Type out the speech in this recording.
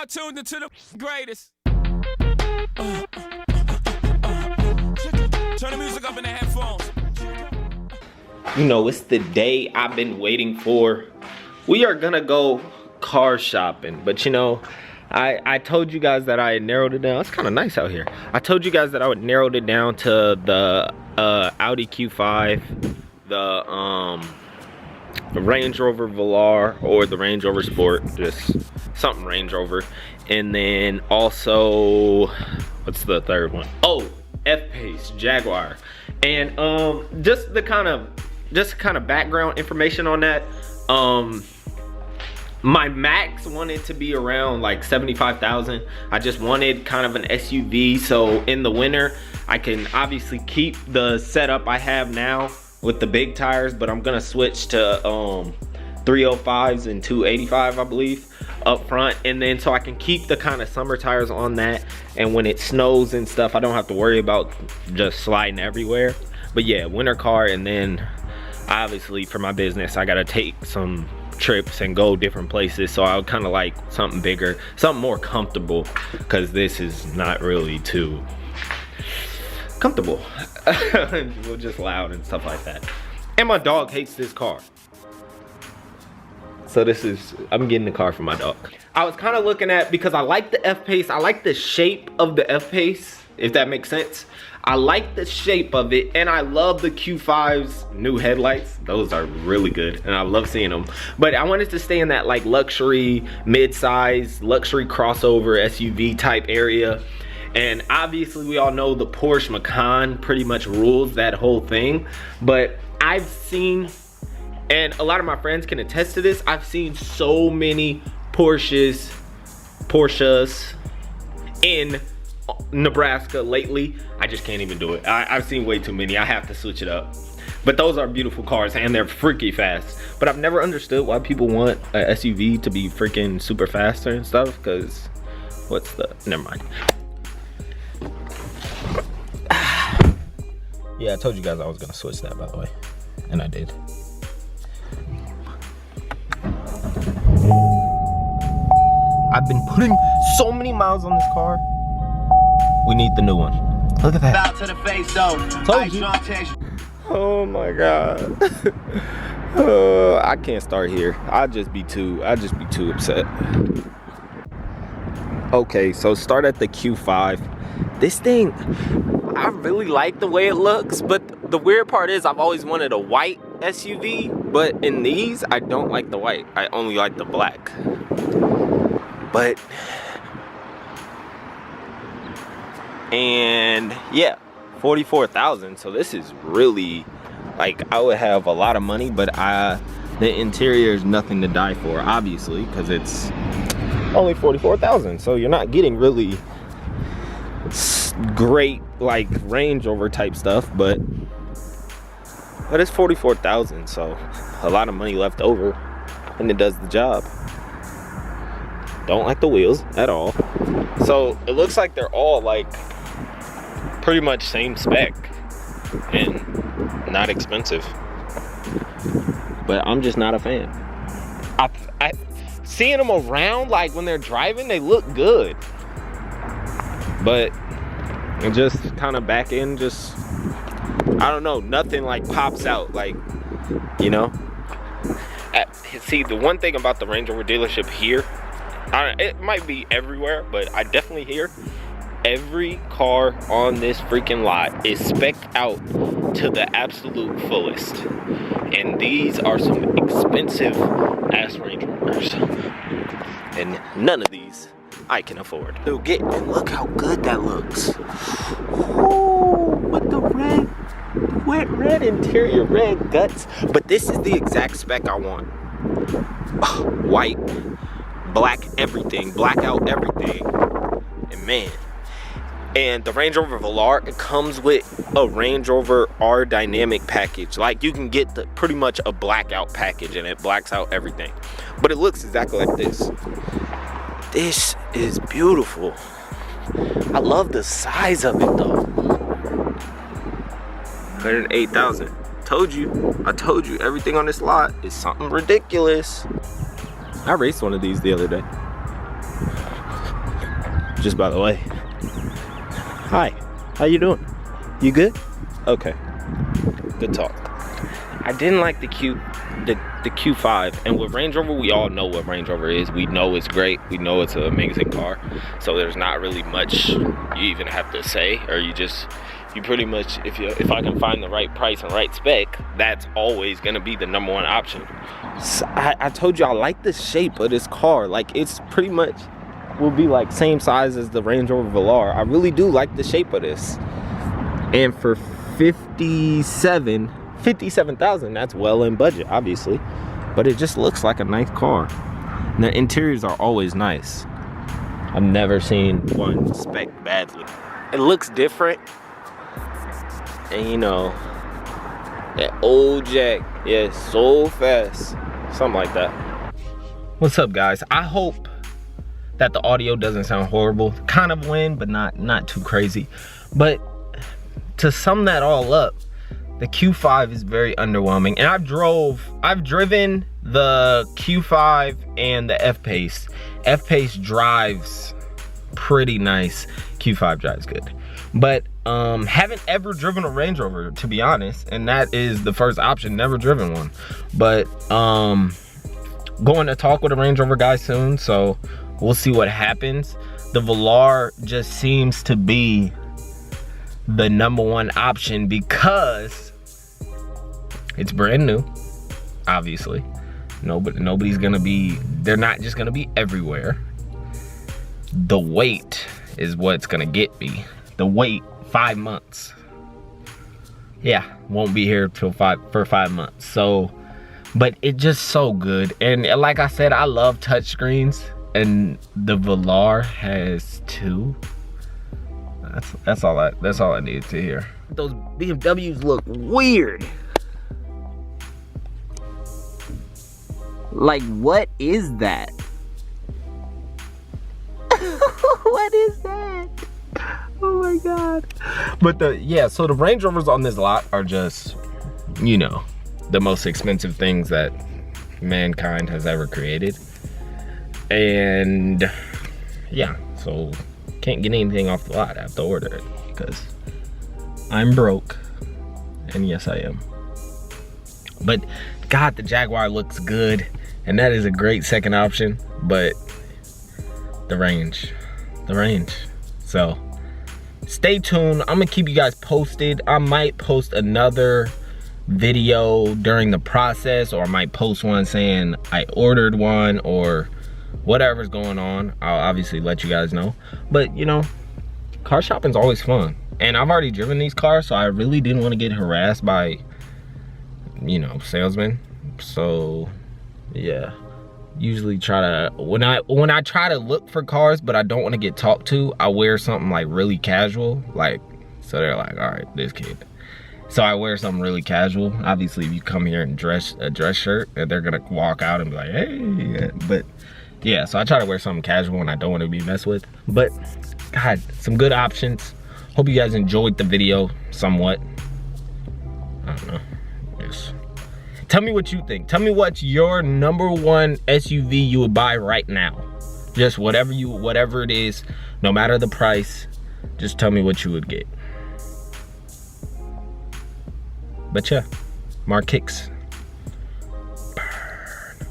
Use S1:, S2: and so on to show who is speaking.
S1: now tuned into the greatest. Turn the music up in the headphones.
S2: You know, it's the day I've been waiting for. We are gonna go car shopping, but you know, I told you guys that I had narrowed it down. It's kind of nice out here. I told you guys that I would narrowed it down to the Audi Q5, the Range Rover Velar, or the Range Rover Sport, just something Range Rover, and then also, what's the third one? Oh, F-Pace Jaguar. And just kind of background information on that. My max wanted to be around like 75,000. I just wanted kind of an SUV, so in the winter I can obviously keep the setup I have now with the big tires, but I'm gonna switch to 305s and 285, I believe, up front, and then so I can keep the kind of summer tires on that, and when it snows and stuff I don't have to worry about just sliding everywhere. But yeah, winter car, and then obviously for my business I gotta take some trips and go different places, so I would kind of like something bigger, something more comfortable, because this is not really too comfortable. We're just loud and stuff like that, and my dog hates this car, so I'm getting the car for my dog. I was kind of looking at, because I like the F-Pace, I like the shape of the F-Pace, if that makes sense. I like the shape of it, and I love the Q5's new headlights. Those are really good, and I love seeing them. But I wanted to stay in that like luxury, mid-size, luxury crossover SUV type area. And obviously we all know the Porsche Macan pretty much rules that whole thing. But I've seen, and a lot of my friends can attest to this, I've seen so many Porsches in Nebraska lately. I just can't even do it. I've seen way too many. I have to switch it up. But those are beautiful cars, and they're freaky fast. But I've never understood why people want an SUV to be freaking super fast and stuff, because never mind. Yeah, I told you guys I was gonna switch that, by the way, and I did. I've been putting so many miles on this car. We need the new one. Look at that.
S3: Bow to the face, though.
S2: Told you. Oh my God. I can't start here. I'd just be too upset. Okay, so start at the Q5. This thing, I really like the way it looks, but the weird part is I've always wanted a white SUV, but in these, I don't like the white. I only like the black. But, and yeah, 44,000. So this is really, like, I would have a lot of money, but the interior is nothing to die for, obviously, because it's only 44,000. So you're not getting really great like Range Rover type stuff, but it's 44,000, so a lot of money left over, and it does the job. Don't like the wheels at all. So it looks like they're all like pretty much same spec and not expensive, but I'm just not a fan. I seeing them around, like when they're driving, they look good, but just kind of back in, just I don't know, nothing like pops out, like, you know. See, the one thing about the Range Rover dealership here, it might be everywhere, but I definitely hear every car on this freaking lot is spec'd out to the absolute fullest, and these are some expensive ass Range Rovers, and none of these I can afford. So and look how good that looks. Ooh, with the red interior, red guts. But this is the exact spec I want. White, black everything, black out everything, and man. And the Range Rover Velar, it comes with a Range Rover R Dynamic package. Like, you can get pretty much a blackout package, and it blacks out everything. But it looks exactly like this. This is beautiful. I love the size of it though. 108,000. I told you, everything on this lot is something ridiculous. I raced one of these the other day. just by the way. Hi, how you doing? You good? Okay, good talk. I didn't like the Q5, and with Range Rover, we all know what Range Rover is. We know it's great. We know it's an amazing car. So there's not really much you even have to say, or you pretty much, if I can find the right price and right spec, that's always gonna be the #1 option. So I told you I like the shape of this car. Like, it's pretty much will be like same size as the Range Rover Velar. I really do like the shape of this. And for 57,000, that's well in budget, obviously. But it just looks like a nice car. And the interiors are always nice. I've never seen one spec badly. It looks different. And you know, that old Jack, yeah, so fast. Something like that. What's up, guys? I hope that the audio doesn't sound horrible. Kind of wind, but not too crazy. But to sum that all up, the Q5 is very underwhelming. And I've driven the Q5 and the F-Pace. F-Pace drives pretty nice. Q5 drives good. But haven't ever driven a Range Rover, to be honest. And that is the first option, never driven one. But going to talk with a Range Rover guy soon, so we'll see what happens. The Velar just seems to be the #1 option because it's brand new, obviously. Nobody's gonna be, they're not just gonna be everywhere. The wait is what's gonna get me. The wait, 5 months. Yeah, won't be here for 5 months. So, but it's just so good. And like I said, I love touchscreens, and the Velar has 2. That's all I needed to hear. Those BMWs look weird. Like, what is that? What is that? Oh my God. But so the Range Rovers on this lot are just, you know, the most expensive things that mankind has ever created. And yeah, so can't get anything off the lot. I have to order it because I'm broke. And yes, I am. But God, the Jaguar looks good, and that is a great second option. But the range. So stay tuned. I'm gonna keep you guys posted. I might post another video during the process, or I might post one saying I ordered one, or whatever's going on. I'll obviously let you guys know. But you know, car shopping's always fun. And I've already driven these cars, so I really didn't want to get harassed by, you know, salesmen. So yeah, usually try to, when I try to look for cars but I don't want to get talked to, I wear something like really casual, like, so they're like, all right, this kid. So I wear something really casual. Obviously if you come here in a dress shirt, they're gonna walk out and be like, hey. But yeah, so I try to wear something casual when I don't want to be messed with. But God, some good options. Hope you guys enjoyed the video somewhat. I don't know. Yes. Tell me what you think. Tell me what's your #1 SUV you would buy right now. Just whatever it is, no matter the price, just tell me what you would get. But yeah, MarKicks.